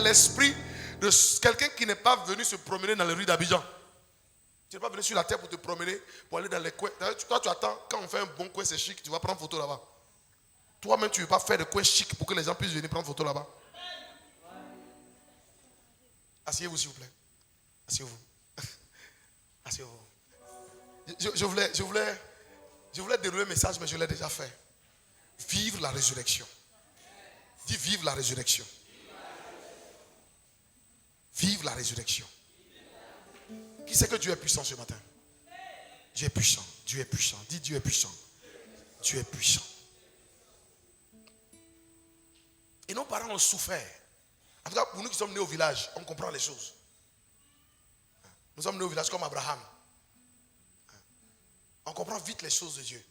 l'esprit de quelqu'un qui n'est pas venu se promener dans les rues d'Abidjan. Tu n'es pas venu sur la terre pour te promener, pour aller dans les coins. Toi, tu attends, quand on fait un bon coin, c'est chic, tu vas prendre photo là-bas. Toi-même, tu ne veux pas faire de coin chic pour que les gens puissent venir prendre photo là-bas. Asseyez-vous, s'il vous plaît. Asseyez-vous. Asseyez-vous. Je voulais dérouler le message, mais je l'ai déjà fait. Vivre la résurrection. Dis vive la résurrection. Vive la résurrection. Qui sait que Dieu est puissant ce matin? Dieu est puissant. Dieu est puissant. Dis Dieu est puissant. Dieu est puissant. Et nos parents ont souffert. En tout cas, pour nous qui sommes nés au village, on comprend les choses. Nous sommes nés au village comme Abraham. On comprend vite les choses de Dieu.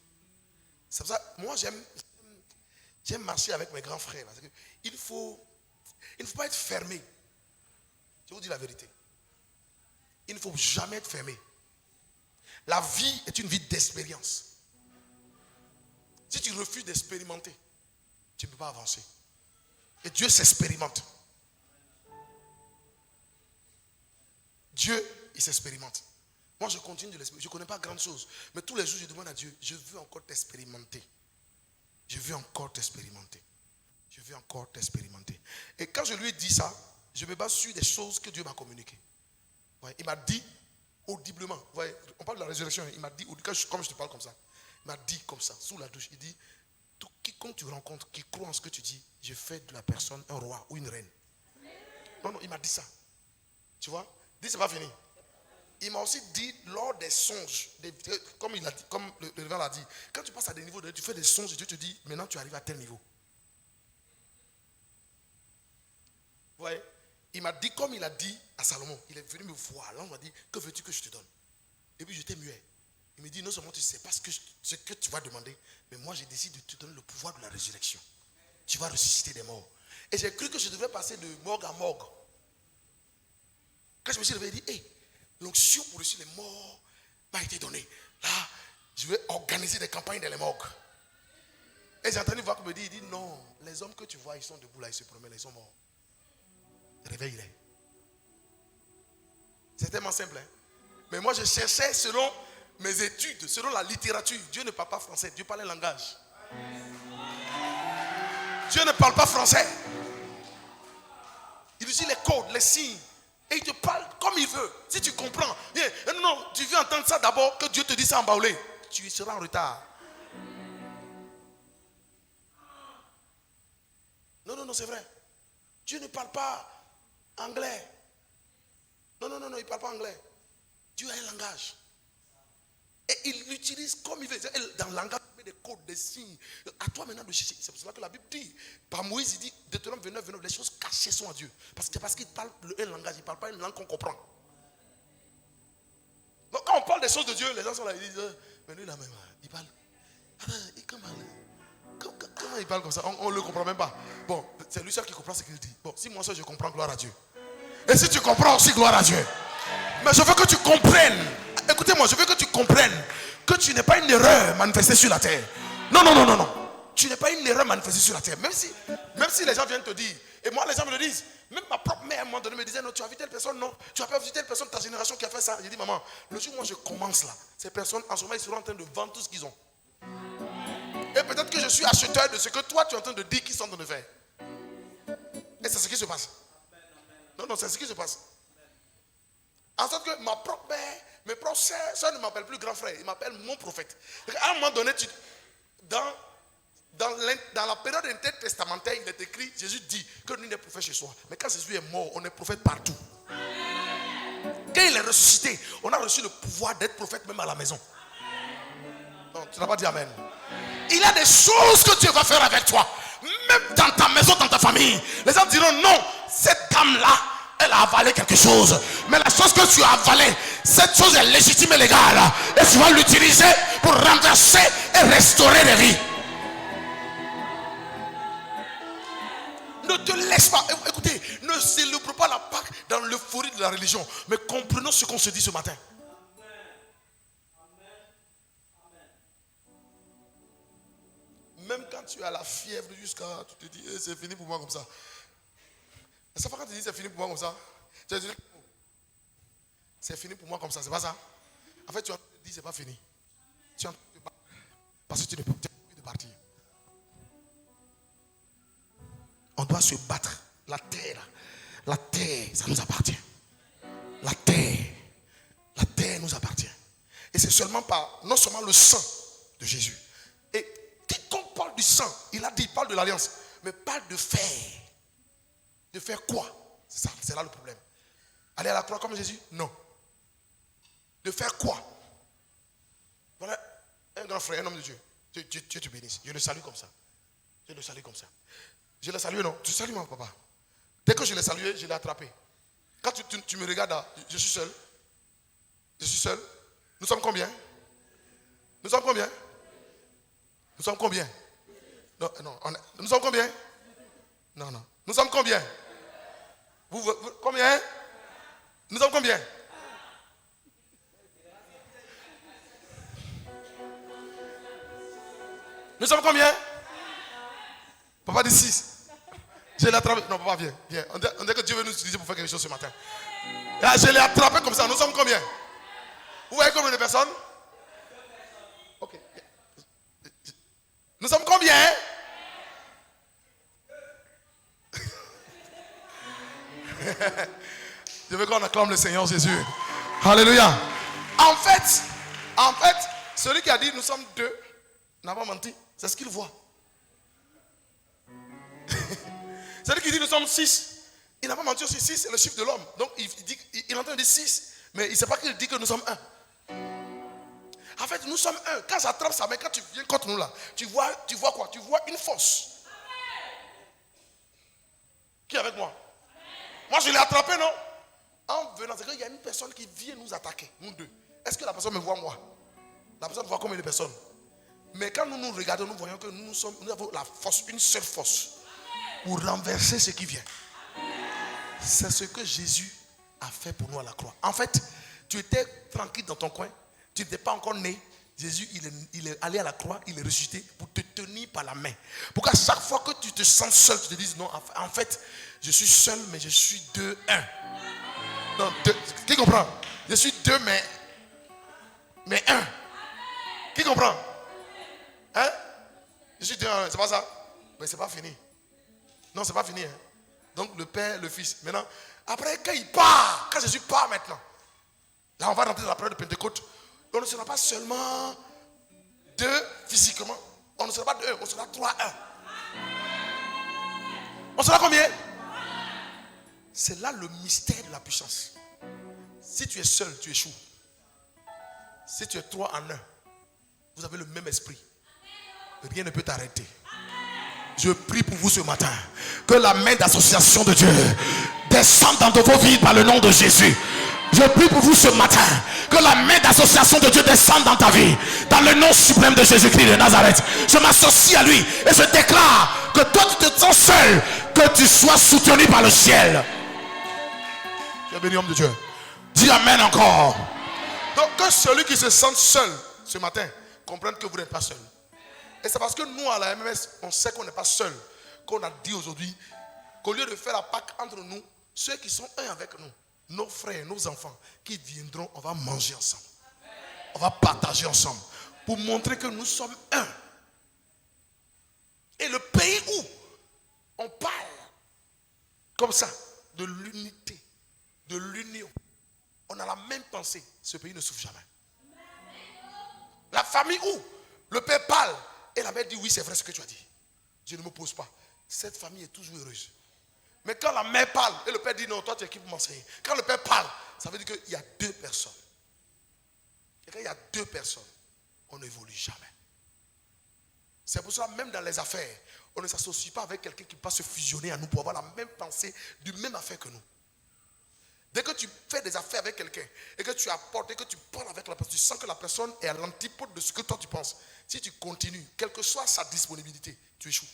C'est pour ça, moi j'aime marcher avec mes grands frères. Il ne faut pas être fermé. Je vous dis la vérité. Il ne faut jamais être fermé. La vie est une vie d'expérience. Si tu refuses d'expérimenter, tu ne peux pas avancer. Et Dieu s'expérimente. Dieu, il s'expérimente. Moi, je continue de l'expérimenter. Je ne connais pas grand chose. Mais tous les jours, je demande à Dieu, je veux encore t'expérimenter. Je veux encore t'expérimenter. Je veux encore t'expérimenter. Et quand je lui ai dit ça, je me base sur des choses que Dieu m'a communiquées. Ouais, il m'a dit audiblement. Ouais, on parle de la résurrection. Il m'a dit, comme je te parle comme ça, il m'a dit comme ça, sous la douche. Il dit, quiconque tu rencontres, qui croit en ce que tu dis, je fais de la personne un roi ou une reine. Non, il m'a dit ça. Tu vois? Dis, c'est pas fini. Il m'a aussi dit, lors des songes, comme le révérend l'a dit, quand tu passes à des niveaux, tu fais des songes et Dieu te dit, maintenant tu arrives à tel niveau. Vous voyez? Il m'a dit, comme il a dit à Salomon, il est venu me voir. Là, on m'a dit, que veux-tu que je te donne? Et puis j'étais muet. Il me dit, non seulement tu ne sais pas ce que tu vas demander, mais moi j'ai décidé de te donner le pouvoir de la résurrection. Tu vas ressusciter des morts. Et j'ai cru que je devais passer de morgue à morgue. Quand je me suis réveillé, j'ai dit, l'onction pour ressusciter les morts m'a été donnée. Là, je vais organiser des campagnes dans les morgues. Et j'ai entendu voir qu'il me dit, il dit, non, les hommes que tu vois, ils sont debout là, ils se promènent, ils sont morts. Réveille-les. C'est tellement simple. Hein? Mais moi, je cherchais selon mes études, selon la littérature. Dieu ne parle pas français, Dieu parle un langage. Dieu ne parle pas français. Il utilise les codes, les signes. Et il te parle comme il veut. Si tu comprends. Non, tu veux entendre ça d'abord, que Dieu te dit ça en baoulé. Tu seras en retard. Non, c'est vrai. Dieu ne parle pas anglais. Non, il ne parle pas anglais. Dieu a un langage. Et il l'utilise comme il veut. Dans le langage, il met des codes, des signes. À toi maintenant de chercher. C'est pour cela que la Bible dit, par Moïse, il dit, Deutéronome 29, les choses cachées sont à Dieu. Parce qu'il parle un langage, il ne parle pas une langue qu'on comprend. Donc quand on parle des choses de Dieu, les gens sont là, ils disent, mais lui là même, il parle. Comment il parle comme ça? On ne le comprend même pas. Bon, c'est lui seul qui comprend ce qu'il dit. Bon, si moi seul je comprends, gloire à Dieu. Et si tu comprends aussi, gloire à Dieu. Mais je veux que tu comprennes. Écoutez-moi, je veux que tu comprennes que tu n'es pas une erreur manifestée sur la terre. Non. Tu n'es pas une erreur manifestée sur la terre. Même si les gens viennent te dire, et moi les gens me le disent, même ma propre mère à un moment donné me disait, non, tu as vu telle personne, non, tu as pas vu telle personne de ta génération qui a fait ça. J'ai dit, maman, le jour où moi je commence là, ces personnes en ce moment ils seront en train de vendre tout ce qu'ils ont. Et peut-être que je suis acheteur de ce que toi tu es en train de dire qu'ils sont en train de faire. Et c'est ce qui se passe. Non, c'est ce qui se passe. En sorte que ma propre mère, mes propres soeurs ne m'appellent plus grand frère, ils m'appellent mon prophète. À un moment donné, dans la période intertestamentaire, il est écrit, Jésus dit que nul n'est prophète chez soi. Mais quand Jésus est mort, on est prophète partout. Quand il est ressuscité, on a reçu le pouvoir d'être prophète même à la maison. Non, tu n'as pas dit amen. Il y a des choses que Dieu va faire avec toi. Même dans ta maison, dans ta famille. Les gens diront non, cette dame-là, elle a avalé quelque chose. Mais la chose que tu as avalée, cette chose est légitime et légale. Et tu vas l'utiliser pour renverser et restaurer les vies. Ne te laisse pas. Écoutez, ne célèbre pas la Pâque dans l'euphorie de la religion. Mais comprenons ce qu'on se dit ce matin. Même quand tu as la fièvre jusqu'à, tu te dis, c'est fini pour moi comme ça. Ça fait quand tu dis c'est fini pour moi comme ça. Tu as dit, c'est fini pour moi comme ça, c'est pas ça. En fait, tu as dit c'est pas fini. Tu as parce que tu n'es pas envie de partir. On doit se battre. La terre, ça nous appartient. La terre nous appartient. Et c'est seulement par, non seulement le sang de Jésus. Et quiconque parle du sang, il parle de l'alliance, mais parle de faire. De faire quoi? C'est ça, c'est là le problème. Aller à la croix comme Jésus? Non. De faire quoi? Voilà un grand frère, un homme de Dieu. Dieu te bénisse. Je le salue comme ça. Je le salue comme ça. Je l'ai salué, non? Tu salues mon papa. Dès que je l'ai salué, je l'ai attrapé. Quand tu me regardes là, je suis seul. Je suis seul. Nous sommes combien? Nous sommes combien? Nous sommes combien? Non, nous sommes combien? Non. Nous sommes combien? Vous combien? Nous sommes combien? Nous sommes combien? Papa dit 6. Je l'ai attrapé. Non, papa, viens. On dirait que Dieu veut nous utiliser pour faire quelque chose ce matin. Là, je l'ai attrapé comme ça. Nous sommes combien? Vous voyez combien de personnes? Ok. Nous sommes combien? Je veux qu'on acclame le Seigneur Jésus. Alléluia. En fait, celui qui a dit nous sommes 2 n'a pas menti. C'est ce qu'il voit. Celui qui dit nous sommes 6, il n'a pas menti aussi. 6 c'est le chiffre de l'homme. Donc il est en train de dire 6, mais il ne sait pas qu'il dit que nous sommes 1. En fait, nous sommes 1. Quand j'attrape sa main, quand tu viens contre nous là, tu vois quoi? Tu vois une force. Qui est avec moi? Moi je l'ai attrapé, non? En venant, c'est qu'il y a une personne qui vient nous attaquer, nous 2. Est-ce que la personne me voit moi? La personne voit combien de personnes? Mais quand nous nous regardons, nous voyons que nous avons la force, une seule force, pour renverser ce qui vient. C'est ce que Jésus a fait pour nous à la croix. En fait, tu étais tranquille dans ton coin, tu n'étais pas encore né. Jésus, il est allé à la croix, il est ressuscité pour te tenir par la main. Pour qu'à chaque fois que tu te sens seul, tu te dises non, en fait, je suis seul, mais je suis 2, 1. Non, 2. Qui comprend? Je suis 2, mais 1. Qui comprend? Hein? Je suis 2, 1. C'est pas ça? Mais c'est pas fini. Non, c'est pas fini. Hein? Donc le Père, le Fils. Maintenant, après, quand il part, quand Jésus part maintenant, là on va rentrer dans la période de Pentecôte. On ne sera pas seulement 2 physiquement. On ne sera pas 2, on sera 3, 1. On sera combien? C'est là le mystère de la puissance. Si tu es seul, tu échoues. Si tu es 3 en 1, vous avez le même esprit. Rien ne peut t'arrêter. Je prie pour vous ce matin que la main d'association de Dieu descende dans vos vies par le nom de Jésus. Je prie pour vous ce matin que la main d'association de Dieu descende dans ta vie dans le nom suprême de Jésus-Christ de Nazareth. Je m'associe à lui et je déclare que toi tu te sens seul, que tu sois soutenu par le ciel. Tu es béni homme de Dieu. Dis amen encore. Donc que celui qui se sent seul ce matin comprenne que vous n'êtes pas seul. Et c'est parce que nous à la MMS on sait qu'on n'est pas seul qu'on a dit aujourd'hui qu'au lieu de faire la Pâque entre nous, ceux qui sont un avec nous, nos frères, nos enfants qui viendront, on va manger ensemble. On va partager ensemble pour montrer que nous sommes un. Et le pays où on parle comme ça de l'unité, de l'union, on a la même pensée, ce pays ne souffre jamais. La famille où le père parle et la mère dit oui c'est vrai ce que tu as dit, je ne me pose pas, cette famille est toujours heureuse. Mais quand la mère parle et le père dit non, toi tu es qui pour m'enseigner. Quand le père parle, ça veut dire qu'il y a 2 personnes. Et quand il y a 2 personnes, on n'évolue jamais. C'est pour ça même dans les affaires, on ne s'associe pas avec quelqu'un qui peut se fusionner à nous pour avoir la même pensée du même affaire que nous. Dès que tu fais des affaires avec quelqu'un et que tu apportes et que tu parles avec la personne, tu sens que la personne est à l'antipode de ce que toi tu penses. Si tu continues, quelle que soit sa disponibilité, tu échoues.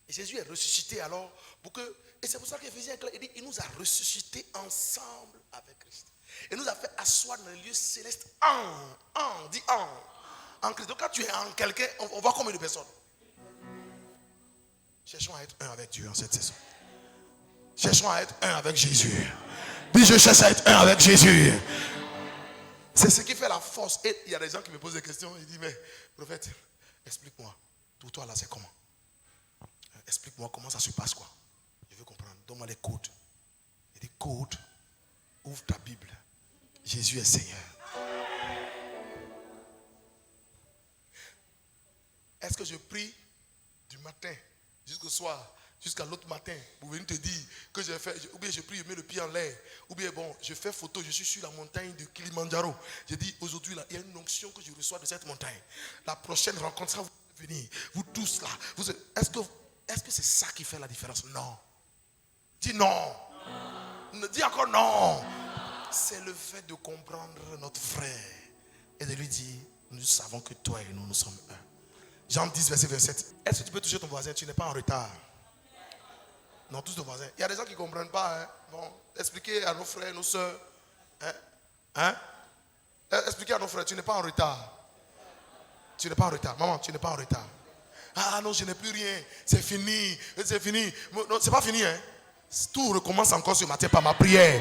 Et Jésus est ressuscité alors pour que... Et c'est pour ça qu'Éphésiens dit il nous a ressuscités ensemble avec Christ. Et nous a fait asseoir dans les lieux célestes en Christ. Donc quand tu es en quelqu'un, on voit combien de personnes? Cherchons à être un avec Dieu en cette saison. Cherchons à être un avec Jésus. Dis, je cherche à être un avec Jésus. C'est ce qui fait la force. Et il y a des gens qui me posent des questions. Ils disent, mais prophète, explique-moi. Tout toi là, c'est comment? Explique-moi comment ça se passe, quoi. Je veux comprendre. Donne-moi les codes. Et des codes. Ouvre ta Bible. Jésus est Seigneur. Est-ce que je prie du matin jusqu'au soir, jusqu'à l'autre matin, pour venir te dire que j'ai fait, ou bien je prie, je mets le pied en l'air, ou bien bon, je fais photo, je suis sur la montagne de Kilimanjaro. Je dis aujourd'hui, là, il y a une onction que je reçois de cette montagne. La prochaine rencontre, ça vous venir, vous tous là. Est-ce que c'est ça qui fait la différence? Non. Dis non. Dis encore non. C'est le fait de comprendre notre frère et de lui dire, nous savons que toi et nous sommes un. Jean 10, verset 27. Est-ce que tu peux toucher ton voisin? Tu n'es pas en retard. Non, tous ton voisin. Il y a des gens qui ne comprennent pas. Hein? Bon, expliquez à nos frères, nos soeurs. Hein? Expliquez à nos frères, tu n'es pas en retard. Tu n'es pas en retard. Maman, tu n'es pas en retard. Ah non, je n'ai plus rien. C'est fini. C'est fini. Non, c'est pas fini. Hein? Tout recommence encore ce matin par ma prière.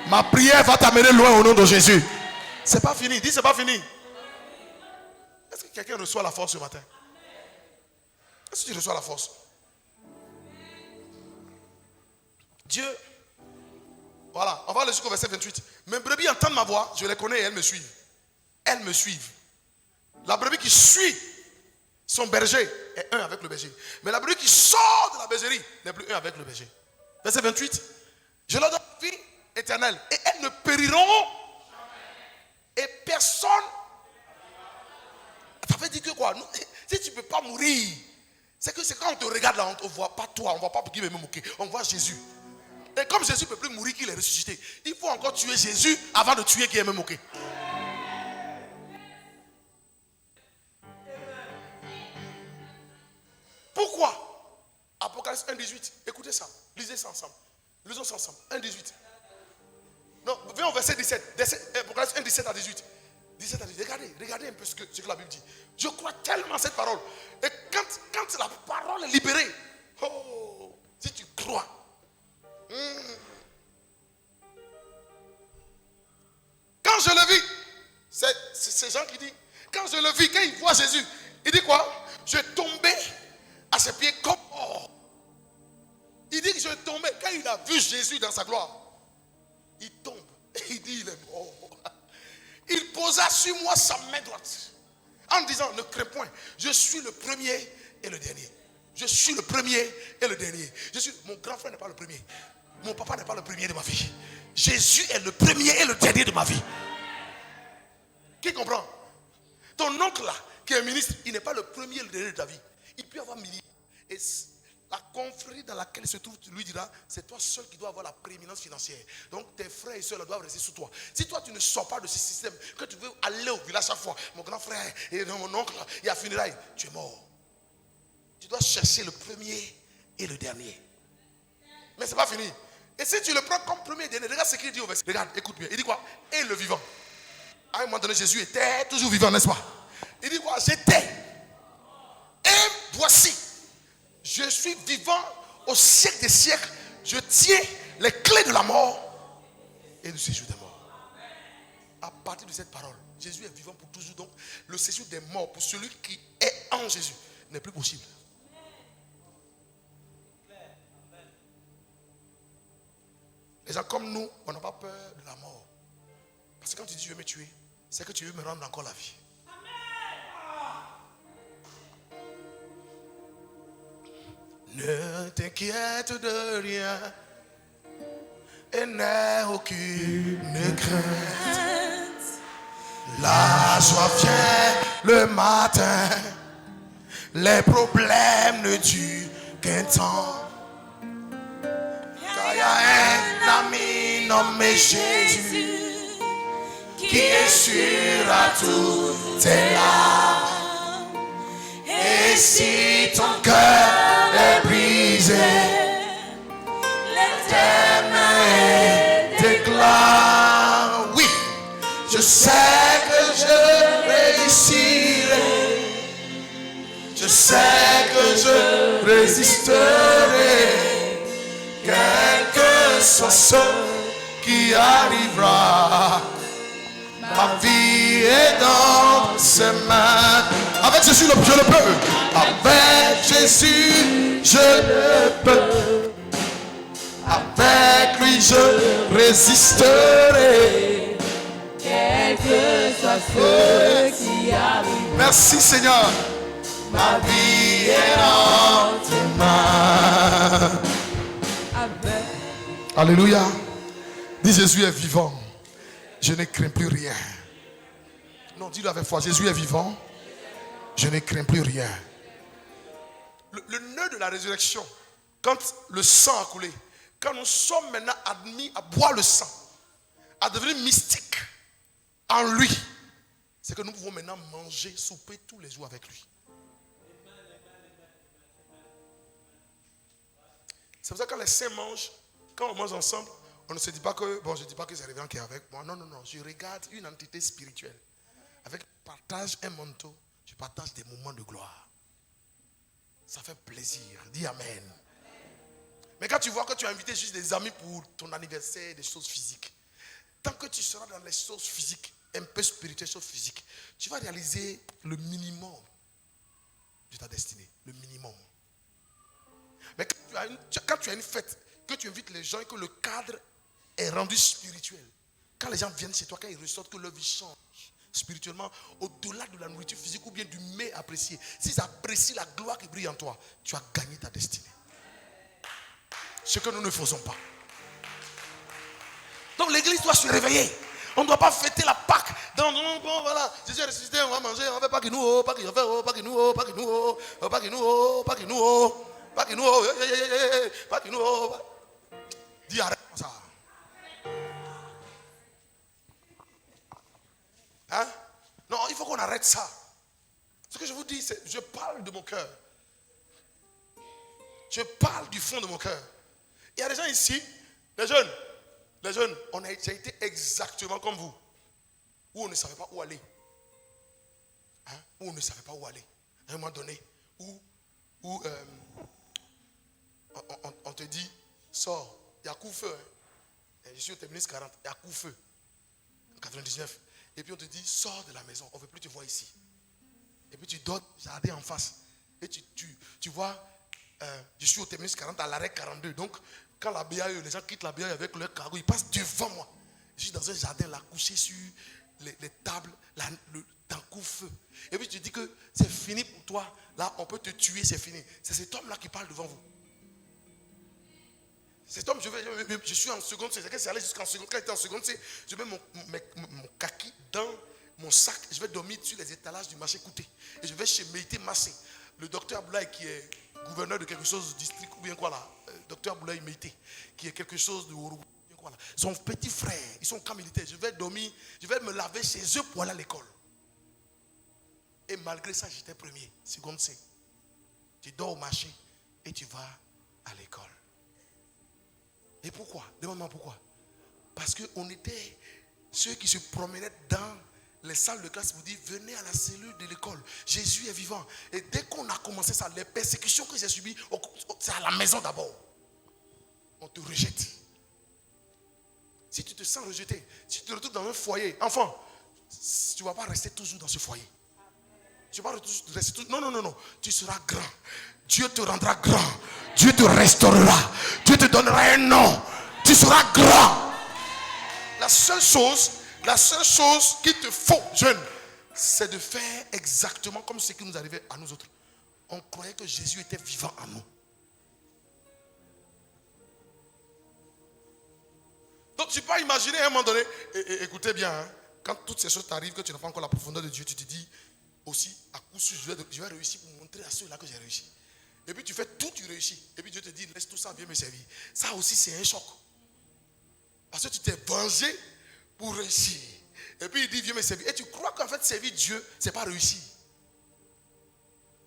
Ma prière va t'amener loin au nom de Jésus. C'est pas fini. Dis, c'est pas fini. Est-ce que quelqu'un reçoit la force ce matin? Est-ce que tu reçois la force? Dieu, voilà, on va aller jusqu'au verset 28. Mes brebis entendent ma voix, je les connais et elles me suivent. Elles me suivent. La brebis qui suit son berger est un avec le berger. Mais la brebis qui sort de la bergerie n'est plus un avec le berger. Verset 28. Je leur donne la vie éternelle et elles ne périront. Et personne. Ça veut dire que quoi? Si tu ne peux pas mourir, c'est que c'est quand on te regarde là, on ne voit pas toi, on ne voit pas qui veut me moquer, on voit Jésus. Et comme Jésus ne peut plus mourir, qu'il est ressuscité, il faut encore tuer Jésus avant de tuer qui aime me moquer. Pourquoi? Apocalypse 1,18. Écoutez ça, lisez ça ensemble. Lisons ça ensemble. 1,18. Non, viens au verset 17. Apocalypse 1,17 à 18. 17 à 18. Regardez un peu ce que la Bible dit. Je crois tellement à cette parole. Et quand la parole est libérée, oh, si tu crois, quand je le vis, c'est ces gens qui disent, quand je le vis, quand il voit Jésus, il dit quoi? Je tombais à ses pieds comme mort. Il dit que je tombais. Quand il a vu Jésus dans sa gloire, il tombe. Il dit il est mort. Il posa sur moi sa main droite en disant, ne crains point, je suis le premier et le dernier. Je suis le premier et le dernier. Mon grand frère n'est pas le premier. Mon papa n'est pas le premier de ma vie. Jésus est le premier et le dernier de ma vie. Qui comprend? Ton oncle là, qui est ministre, il n'est pas le premier et le dernier de ta vie. Il peut y avoir milliers. Et la confrérie dans laquelle il se trouve, lui dira, c'est toi seul qui dois avoir la prééminence financière. Donc tes frères et soeurs doivent rester sous toi. Si toi tu ne sors pas de ce système, que tu veux aller au village chaque fois, mon grand frère et mon oncle, il y a funérailles, tu es mort. Tu dois chercher le premier et le dernier. Mais c'est pas fini. Et si tu le prends comme premier et dernier, regarde ce qu'il dit au verset. Regarde, écoute bien. Il dit quoi? Et le vivant. À un moment donné, Jésus était toujours vivant, n'est-ce pas? Il dit quoi? J'étais. Et voici. Je suis vivant au siècle des siècles. Je tiens les clés de la mort et du séjour des morts. À partir de cette parole, Jésus est vivant pour toujours. Donc, le séjour des morts pour celui qui est en Jésus n'est plus possible. Les gens comme nous, on n'a pas peur de la mort. Parce que quand tu dis je veux me tuer, c'est que tu veux me rendre encore la vie. Ne t'inquiète de rien et n'aie aucune crainte. La joie vient le matin, les problèmes ne durent qu'un temps. Car il y a un ami nommé Jésus qui essuiera toutes tes larmes. Et si ton cœur est brisé, l'éternel déclare, oui, je sais que je réussirai, je sais que je résisterai, quel que soit ce qui arrivera. Ma vie est dans ses mains. Avec Jésus, je le peux. Avec Jésus, je le peux. Avec lui, je résisterai. Quel que soit ce qui arrive. Merci Seigneur. Ma vie est dans tes mains. Alléluia. Dis Jésus est vivant. Je ne crains plus rien. Non, dis-le avec foi. Jésus est vivant. Je ne crains plus rien. Le nœud de la résurrection, quand le sang a coulé, quand nous sommes maintenant admis à boire le sang, à devenir mystique en lui, c'est que nous pouvons maintenant manger, souper tous les jours avec lui. C'est pour ça que quand les saints mangent, quand on mange ensemble, on ne se dit pas que, bon, je ne dis pas que c'est Révérend qui est avec moi. Non, non, non. Je regarde une entité spirituelle. Avec partage un manteau, je partage des moments de gloire. Ça fait plaisir. Dis Amen. Mais quand tu vois que tu as invité juste des amis pour ton anniversaire, des choses physiques, tant que tu seras dans les choses physiques, un peu spirituelles, choses physiques, tu vas réaliser le minimum de ta destinée. Le minimum. Mais quand tu as une fête, que tu invites les gens et que le cadre est rendu spirituel, quand les gens viennent chez toi, quand ils ressortent, que leur vie change spirituellement, au-delà de la nourriture physique ou bien du mets apprécié, s'ils apprécient la gloire qui brille en toi, tu as gagné ta destinée. Ce que nous ne faisons pas. Donc l'église doit se réveiller. On ne doit pas fêter la Pâque. Bon, voilà, Jésus est ressuscité, on va manger, on va faire Pâque nous, Pâque nous, Pâque nous, Pâque nous, Pâque nous, Pâque nous, Pâque nous, Pâque nous. Dis arrête ça. Hein? Non, il faut qu'on arrête ça. Ce que je vous dis, c'est, je parle de mon cœur. Je parle du fond de mon cœur. Il y a des gens ici, les jeunes, on a été exactement comme vous. Où on ne savait pas où aller. Hein? Où on ne savait pas où aller. À un moment donné, où on te dit, sors, il y a coup-feu. Hein? Je suis au terminus 40, il y a coup-feu. En 99. Et puis on te dit, sors de la maison, on ne veut plus te voir ici. Et puis tu dors, jardin en face. Et tu vois, je suis au terminus 40 à l'arrêt 42. Donc, quand la BAE, les gens quittent la BAE avec leur cargo, ils passent devant moi. Je suis dans un jardin là, couché sur les tables, dans coup-feu. Et puis tu dis que c'est fini pour toi. Là, on peut te tuer, c'est fini. C'est cet homme-là qui parle devant vous. Cet homme, je suis en seconde, c'est allé jusqu'en seconde. Quand il était en seconde, je mets mon kaki dans mon sac. Je vais dormir sur les étalages du marché Kouté. Et je vais chez Méité Massé. Le docteur Aboulaye qui est gouverneur de quelque chose du district ou bien quoi là. Docteur Aboulaye Méité qui est quelque chose de Ourougou. Son petit frère, ils sont camps militaires. Je vais dormir, je vais me laver chez eux pour aller à l'école. Et malgré ça, j'étais premier, seconde C. Tu dors au marché et tu vas à l'école. Et pourquoi? Demande-moi pourquoi. Parce qu'on était ceux qui se promenaient dans les salles de classe pour dire venez à la cellule de l'école. Jésus est vivant. Et dès qu'on a commencé ça, les persécutions que j'ai subies, c'est à la maison d'abord. On te rejette. Si tu te sens rejeté, si tu te retrouves dans un foyer, enfant, tu ne vas pas rester toujours dans ce foyer. Tu ne vas pas rester toujours. Non, non, non, non. Tu seras grand. Dieu te rendra grand. Dieu te restaurera. Dieu te donnera un nom. Tu seras grand. La seule chose qu'il te faut, jeune, c'est de faire exactement comme ce qui nous arrivait à nous autres. On croyait que Jésus était vivant en nous. Donc tu peux imaginer à un moment donné, écoutez bien, hein, quand toutes ces choses t'arrivent, que tu n'as pas encore la profondeur de Dieu, tu te dis aussi, à coup sûr, je vais réussir pour montrer à ceux-là que j'ai réussi. Et puis tu fais tout, tu réussis. Et puis Dieu te dit, laisse tout ça, viens me servir. Ça aussi, c'est un choc. Parce que tu t'es vengé pour réussir. Et puis il dit, viens me servir. Et tu crois qu'en fait, servir Dieu, ce n'est pas réussir.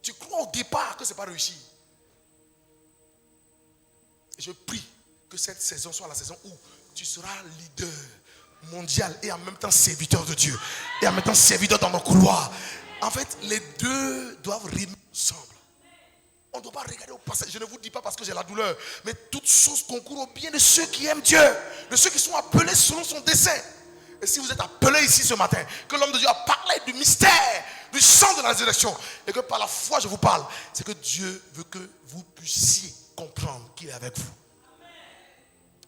Tu crois au départ que ce n'est pas réussir. Et je prie que cette saison soit la saison où tu seras leader mondial et en même temps serviteur de Dieu. Et en même temps serviteur dans nos couloirs. En fait, les deux doivent rimer ensemble. On ne doit pas regarder au passé. Je ne vous dis pas parce que j'ai la douleur. Mais toutes choses concourent au bien de ceux qui aiment Dieu. De ceux qui sont appelés selon son dessein. Et si vous êtes appelés ici ce matin, que l'homme de Dieu a parlé du mystère, du sang de la résurrection, et que par la foi je vous parle, c'est que Dieu veut que vous puissiez comprendre qu'il est avec vous.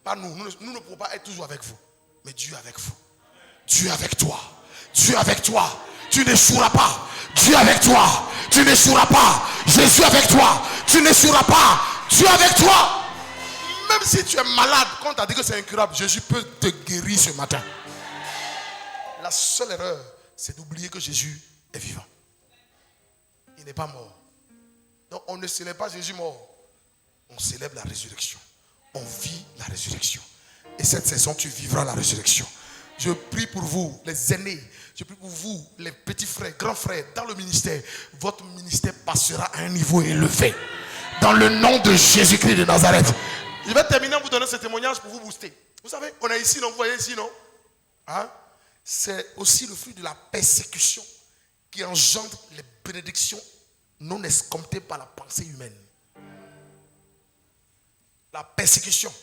Pas nous. Nous ne pouvons pas être toujours avec vous. Mais Dieu est avec vous. Dieu est avec toi. Dieu est avec toi. Tu n'échoueras pas. Dieu est avec toi. Tu n'échoueras pas. Jésus est avec toi. Tu n'échoueras pas. Dieu est avec toi. Même si tu es malade, quand on t'a dit que c'est incurable, Jésus peut te guérir ce matin. La seule erreur, c'est d'oublier que Jésus est vivant. Il n'est pas mort. Donc on ne célèbre pas Jésus mort. On célèbre la résurrection. On vit la résurrection. Et cette saison, tu vivras la résurrection. Je prie pour vous, les aînés. Je prie pour vous, les petits frères, grands frères, dans le ministère. Votre ministère passera à un niveau élevé. Dans le nom de Jésus-Christ de Nazareth. Je vais terminer en vous donnant ce témoignage pour vous booster. Vous savez, on est ici, non? Vous voyez ici, non? Hein? C'est aussi le fruit de la persécution qui engendre les bénédictions non escomptées par la pensée humaine. La persécution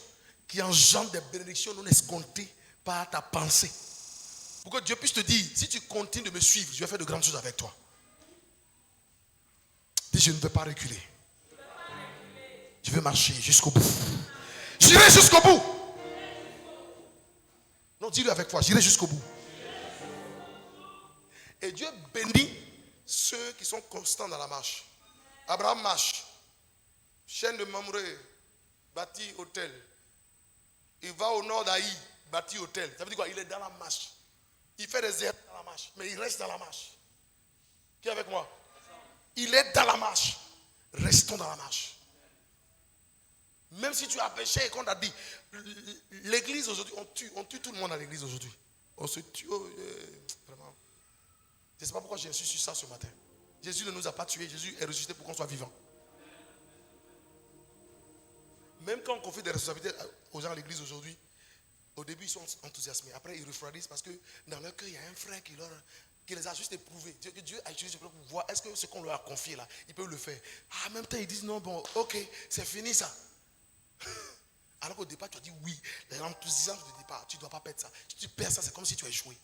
qui engendre des bénédictions non escomptées par ta pensée. Pour que Dieu puisse te dire, si tu continues de me suivre, je vais faire de grandes choses avec toi. Dis, je ne veux pas reculer. Je veux marcher jusqu'au bout. J'irai jusqu'au bout. Non, dis-le avec foi, j'irai jusqu'au bout. Et Dieu bénit ceux qui sont constants dans la marche. Abraham marche. Chaîne de Mamré, bâti hôtel. Il va au nord d'Aï, bâti hôtel. Ça veut dire quoi? Il est dans la marche. Il fait des erreurs dans la marche, mais il reste dans la marche. Qui est avec moi? Il est dans la marche. Restons dans la marche. Même si tu as péché et qu'on t'a dit, l'église aujourd'hui, on tue tout le monde à l'église aujourd'hui. On se tue, vraiment. Je ne sais pas pourquoi j'ai su ça ce matin. Jésus ne nous a pas tués, Jésus est ressuscité pour qu'on soit vivant. Même quand on confie des responsabilités aux gens à l'église aujourd'hui, au début ils sont enthousiasmés, après ils refroidissent parce que dans leur cœur il y a un frère qui les a juste éprouvés. Dieu a utilisé pour voir est-ce que ce qu'on leur a confié là, ils peuvent le faire. En même temps ils disent non, bon, ok, c'est fini ça. Alors qu'au départ tu as dit oui, l'enthousiasme de départ, tu ne dois pas perdre ça. Si tu perds ça, c'est comme si tu as échoué.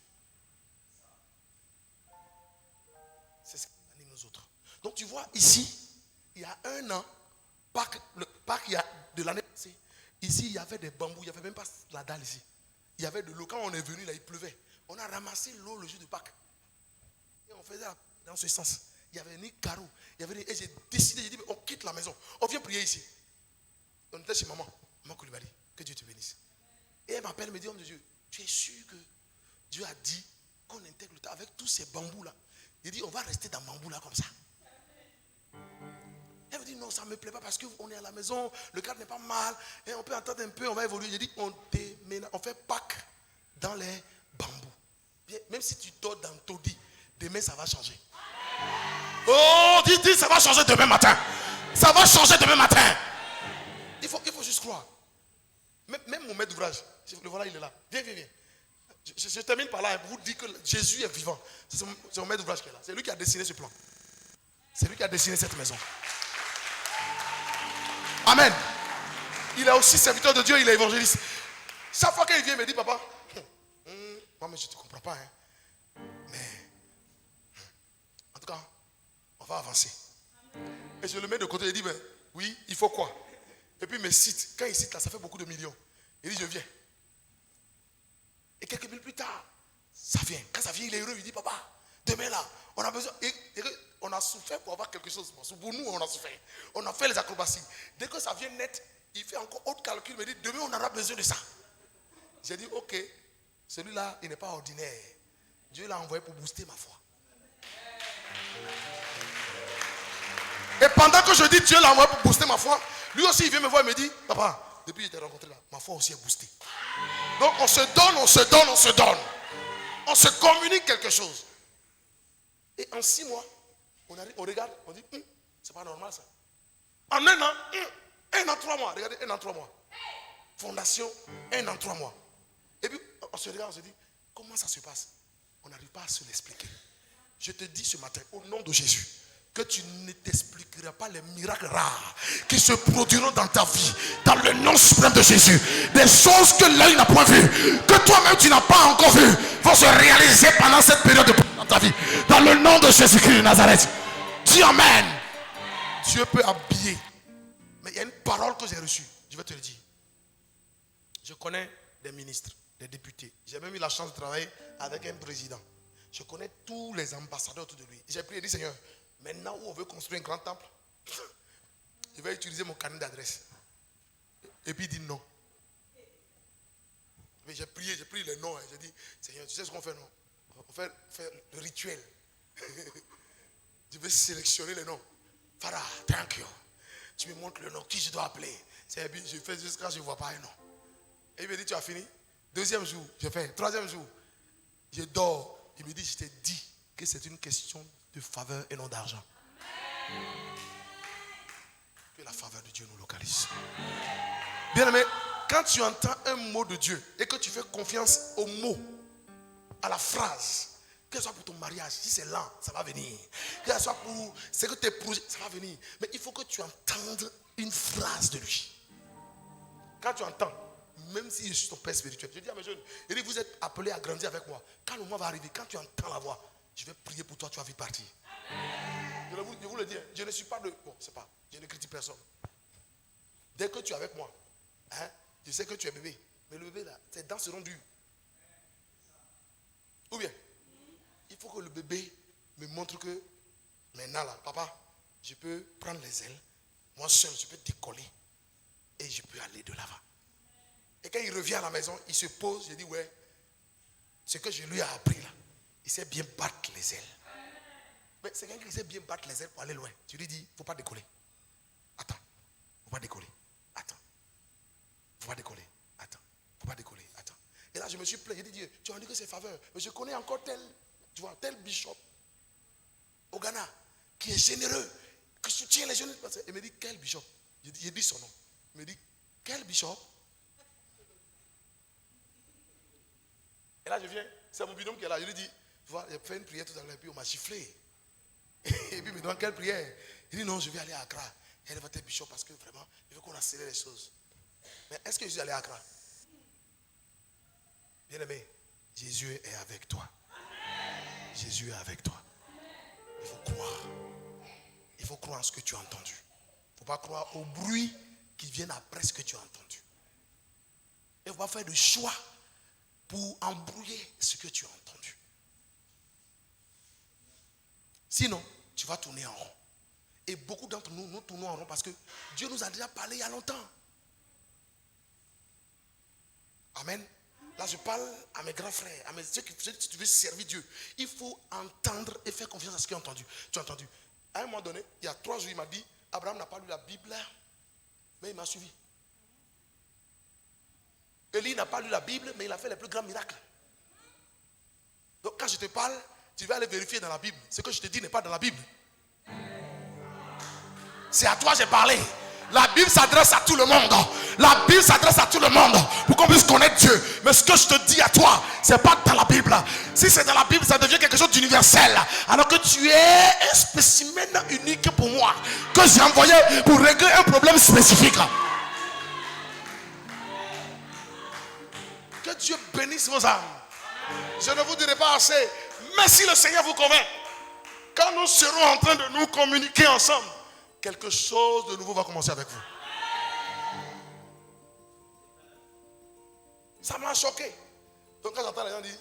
C'est ce qui anime nous autres. Donc tu vois ici, il y a un an, le Pâques il y a de l'année passée, ici il y avait des bambous, il n'y avait même pas la dalle ici. Il y avait de l'eau. Quand on est venu là, il pleuvait. On a ramassé l'eau le jour de Pâques. Et on faisait dans ce sens. Il n'y avait ni carreau. Et j'ai décidé, j'ai dit, on quitte la maison. On vient prier ici. On était chez maman Koulibaly. Que Dieu te bénisse. Et elle m'appelle, elle me dit, homme de Dieu, tu es sûr que Dieu a dit qu'on intègre le temps avec tous ces bambous là? Il dit, on va rester dans bambou là comme ça. Elle me dit, non, ça ne me plaît pas parce qu'on est à la maison, le cadre n'est pas mal, et on peut attendre un peu, on va évoluer. J'ai dit, on fait Pâques dans les bambous. Bien, même si tu dors dans Todi, demain ça va changer. Oh, dis, ça va changer demain matin. Ça va changer demain matin. Il faut juste croire. Même mon maître d'ouvrage, le voilà, il est là. Viens. Je termine par là pour vous dire que Jésus est vivant. C'est mon maître d'ouvrage qui est là. C'est lui qui a dessiné ce plan. C'est lui qui a dessiné cette maison. Amen. Il est aussi serviteur de Dieu, il est évangéliste. Chaque fois qu'il vient, il me dit, papa, moi, mais je ne te comprends pas. Mais, en tout cas, on va avancer. Et je le mets de côté, il dit, mais oui, il faut quoi? Et puis il me cite. Quand il cite là, ça fait beaucoup de millions. Il dit, je viens. Et quelques minutes plus tard, ça vient. Quand ça vient, il est heureux, il dit, papa, demain là, on a besoin. Et on a souffert pour avoir quelque chose. Pour nous, on a souffert. On a fait les acrobaties. Dès que ça vient net, il fait encore autre calcul. Il me dit, demain, on aura besoin de ça. J'ai dit, ok, celui-là, il n'est pas ordinaire. Dieu l'a envoyé pour booster ma foi. Et pendant que je dis Dieu l'a envoyé pour booster ma foi, lui aussi, il vient me voir et me dit, papa, depuis que je t'ai rencontré là, ma foi aussi est boostée. Donc, on se donne. On se communique quelque chose. Et en 6 mois, on regarde, on dit, c'est pas normal ça. En 1 an, 1 an 3 mois, regardez, 1 an 3 mois. Fondation, 1 an 3 mois. Et puis, on se regarde, on se dit, comment ça se passe? On n'arrive pas à se l'expliquer. Je te dis ce matin, au nom de Jésus, que tu ne t'expliqueras pas les miracles rares qui se produiront dans ta vie, dans le nom suprême de Jésus. Des choses que l'œil n'a point vues, que toi-même tu n'as pas encore vues, vont se réaliser pendant cette période dans ta vie. Dans le nom de Jésus-Christ de Nazareth. Dis Amen. Dieu peut habiller. Mais il y a une parole que j'ai reçue. Je vais te le dire. Je connais des ministres, des députés. J'ai même eu la chance de travailler avec un président. Je connais tous les ambassadeurs autour de lui. J'ai prié et dit, Seigneur, maintenant où on veut construire un grand temple, je vais utiliser mon carnet d'adresse. Et puis il dit non. Mais j'ai prié, j'ai pris les noms. J'ai dit, Seigneur, tu sais ce qu'on fait, non? On fait le rituel. Je vais sélectionner les noms. Father, thank you. Tu me montres le nom, qui je dois appeler. C'est bien, je fais jusqu'à ce que je ne vois pas un nom. Et il me dit, tu as fini? Deuxième jour, je fais. Troisième jour, je dors. Il me dit, je t'ai dit que c'est une question de faveur et non d'argent. Que la faveur de Dieu nous localise. Bien aimé, quand tu entends un mot de Dieu et que tu fais confiance au mot, à la phrase, que ce soit pour ton mariage, si c'est lent, ça va venir. Que ce soit pour ce que tes projets, ça va venir. Mais il faut que tu entendes une phrase de lui. Quand tu entends, même si je suis ton père spirituel, je dis à mes jeunes, je dis, vous êtes appelés à grandir avec moi. Quand le moment va arriver, quand tu entends la voix, je vais prier pour toi, tu vas vite partir. Je vous le dis, je ne suis pas de... Bon, c'est pas, je ne critique personne. Dès que tu es avec moi, hein, je sais que tu es bébé. Mais le bébé là, ses dents seront dures. Ou bien, il faut que le bébé me montre que maintenant là, papa, je peux prendre les ailes, moi seul, je peux décoller et je peux aller de l'avant. Et quand il revient à la maison, il se pose, je dis ouais, ce que je lui ai appris là, il sait bien battre les ailes. Mais c'est quelqu'un qui sait bien battre les ailes pour aller loin. Tu lui dis, il ne faut pas décoller. Attends, il ne faut pas décoller. Attends, il ne faut pas décoller. Attends, il ne faut pas décoller. Attends. Et là, je me suis plaint. J'ai dit, Dieu, tu as dit que c'est faveur. Mais je connais encore tel, tu vois, tel bishop au Ghana qui est généreux, qui soutient les jeunes. Il me dit, quel bishop? J'ai dit son nom. Il me dit, quel bishop? Et là, je viens, c'est mon binôme qui est là. Je lui dis, tu vois, j'ai fait une prière tout à l'heure, et puis on m'a sifflé. Et puis il me demande quelle prière. Il dit, non, je vais aller à Accra. Elle va être bishop parce que vraiment, il veut qu'on accélère les choses. Mais est-ce que je suis allé à Accra? Bien aimé, Jésus est avec toi. Jésus est avec toi. Il faut croire. Il faut croire en ce que tu as entendu. Il ne faut pas croire au bruit qui vient après ce que tu as entendu. Et il ne faut pas faire de choix pour embrouiller ce que tu as entendu. Sinon, tu vas tourner en rond. Et beaucoup d'entre nous, nous tournons en rond parce que Dieu nous a déjà parlé il y a longtemps. Amen. Là, je parle à mes grands frères, à mes ceux qui si tu veux servir Dieu. Il faut entendre et faire confiance à ce que tu as entendu. Tu as entendu. À un moment donné, il y a 3 jours, il m'a dit, Abraham n'a pas lu la Bible, mais il m'a suivi. Élie n'a pas lu la Bible, mais il a fait les plus grands miracles. Donc quand je te parle, tu vas aller vérifier dans la Bible. Ce que je te dis n'est pas dans la Bible. C'est à toi que j'ai parlé. La Bible s'adresse à tout le monde. La Bible s'adresse à tout le monde pour qu'on puisse connaître Dieu. Mais ce que je te dis à toi, ce n'est pas dans la Bible. Si c'est dans la Bible, ça devient quelque chose d'universel. Alors que tu es un spécimen unique pour moi, que j'ai envoyé pour régler un problème spécifique. Que Dieu bénisse vos âmes. Je ne vous dirai pas assez. Mais si le Seigneur vous convainc, quand nous serons en train de nous communiquer ensemble, quelque chose de nouveau va commencer avec vous. Ça m'a choqué. Donc quand j'entends les gens dire,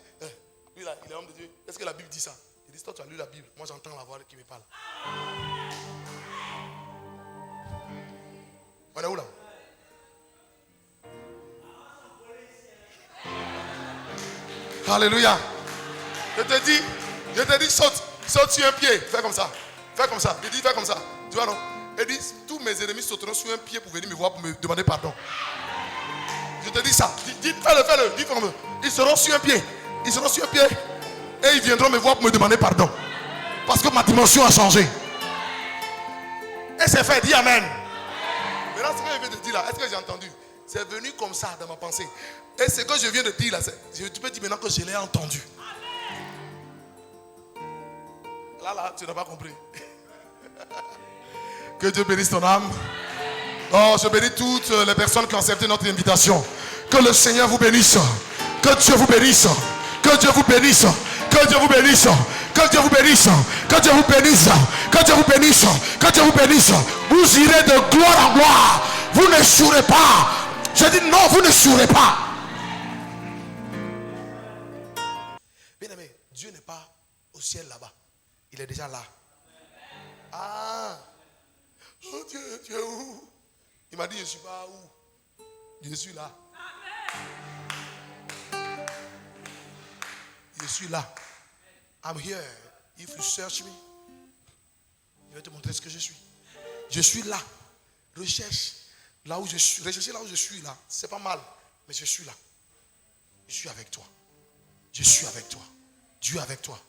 lui là, il est homme de Dieu, est-ce que la Bible dit ça? Il dit, toi tu as lu la Bible, moi j'entends la voix qui me parle. On est où là? Alléluia. Je te dis, saute sur un pied, fais comme ça. Fais comme ça. Il dit, fais comme ça. Tu vois non? Il dit, tous mes ennemis sauteront sur un pied pour venir me voir, pour me demander pardon. Je te dis ça. Dis, fais-le. Dis comme ils seront sur un pied. Ils seront sur un pied. Et ils viendront me voir pour me demander pardon. Parce que ma dimension a changé. Et c'est fait. Dis amen. Maintenant, ce que je viens de dire là, est-ce que j'ai entendu? C'est venu comme ça dans ma pensée. Et ce que je viens de dire là, tu peux dire maintenant que je l'ai entendu. Là, tu n'as pas compris. Que Dieu bénisse ton âme. Oh, je bénis toutes les personnes qui ont accepté notre invitation. Que le Seigneur vous bénisse. Que Dieu vous bénisse. Que Dieu vous bénisse. Que Dieu vous bénisse. Que Dieu vous bénisse. Que Dieu vous bénisse. Que Dieu vous bénisse. Que Dieu vous bénisse. Vous irez de gloire en gloire. Vous ne n'échouerez pas. Je dis non, vous ne n'échouerez pas. Bien aimé, Dieu n'est pas au ciel là-bas. Il est déjà là. Ah. Oh Dieu, tu es où? Il m'a dit, je ne suis pas où? Je suis là. Je suis là. I'm here. If you search me, je vais te montrer ce que je suis. Je suis là. Recherche là où je suis. Recherchez là où je suis là. C'est pas mal. Mais je suis là. Je suis avec toi. Je suis avec toi. Dieu est avec toi.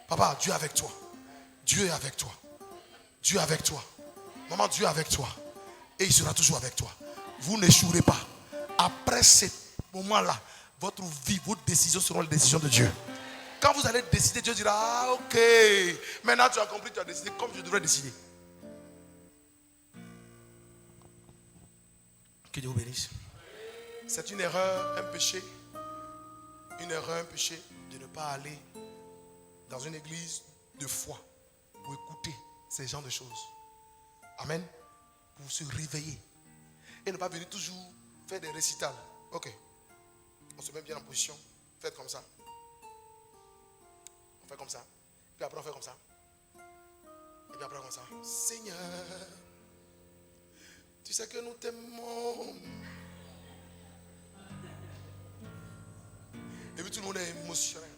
Papa, Dieu est avec toi. Dieu est avec toi. Dieu est avec toi. Maman, Dieu est avec toi. Et il sera toujours avec toi. Vous n'échouerez pas. Après ce moment-là, votre vie, vos décisions seront les décisions de Dieu. Quand vous allez décider, Dieu dira, ah ok, maintenant tu as compris, tu as décidé comme je devrais décider. Que Dieu vous bénisse. C'est une erreur, un péché. Une erreur, un péché de ne pas aller dans une église de foi pour écouter ces genres de choses. Amen. Pour se réveiller. Et ne pas venir toujours faire des récitals. Ok. On se met bien en position. Faites comme ça. On fait comme ça. Puis après on fait comme ça. Et puis après comme ça. Seigneur, tu sais que nous t'aimons. Et puis tout le monde est émotionnel.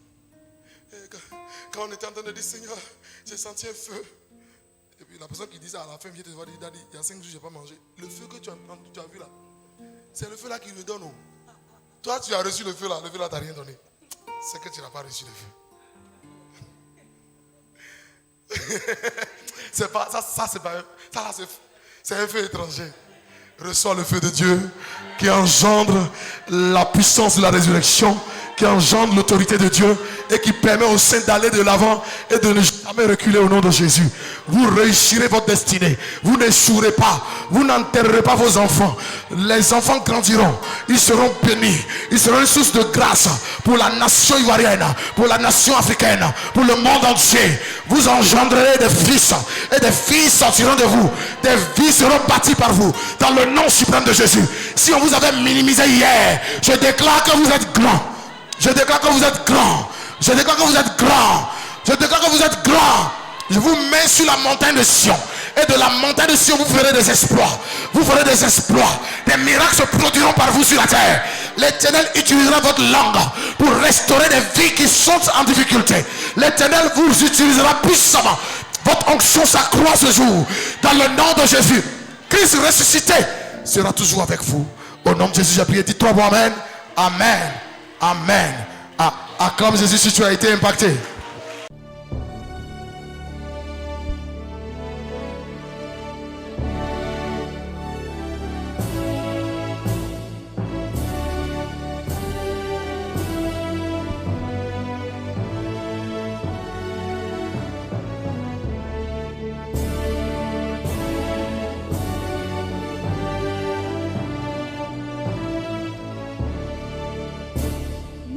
Quand on était en train de dire Seigneur, j'ai senti un feu. Et puis la personne qui dit ça à la fin vient te voir, dit Daddy, il y a 5 jours je n'ai pas mangé. Le feu que tu as vu là, c'est le feu là qui me donne. Toi tu as reçu le feu là t'a rien donné. C'est que tu n'as pas reçu le feu. C'est pas ça, c'est pas ça là, c'est un feu étranger. Reçois le feu de Dieu qui engendre la puissance de la résurrection, qui engendre l'autorité de Dieu et qui permet aux saints d'aller de l'avant et de ne jamais reculer au nom de Jésus. Vous réussirez votre destinée. Vous n'échouerez pas. Vous n'enterrerez pas vos enfants. Les enfants grandiront. Ils seront bénis. Ils seront une source de grâce pour la nation ivoirienne, pour la nation africaine, pour le monde entier. Vous engendrerez des fils et des filles sortiront de vous. Des vies seront bâties par vous dans le nom suprême de Jésus. Si on vous avait minimisé hier, je déclare que vous êtes grand. Je déclare que vous êtes grand. Je déclare que vous êtes grand. Je déclare que vous êtes grand. Je vous mets sur la montagne de Sion. Et de la montagne de Sion, vous ferez des exploits. Vous ferez des exploits. Des miracles se produiront par vous sur la terre. L'Éternel utilisera votre langue pour restaurer des vies qui sont en difficulté. L'Éternel vous utilisera puissamment. Votre onction s'accroît ce jour. Dans le nom de Jésus. Christ ressuscité sera toujours avec vous. Au nom de Jésus, j'ai prié. Dites-toi bon amen. Amen. Amen. Acclame Jésus si tu as été impacté.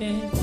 Amen.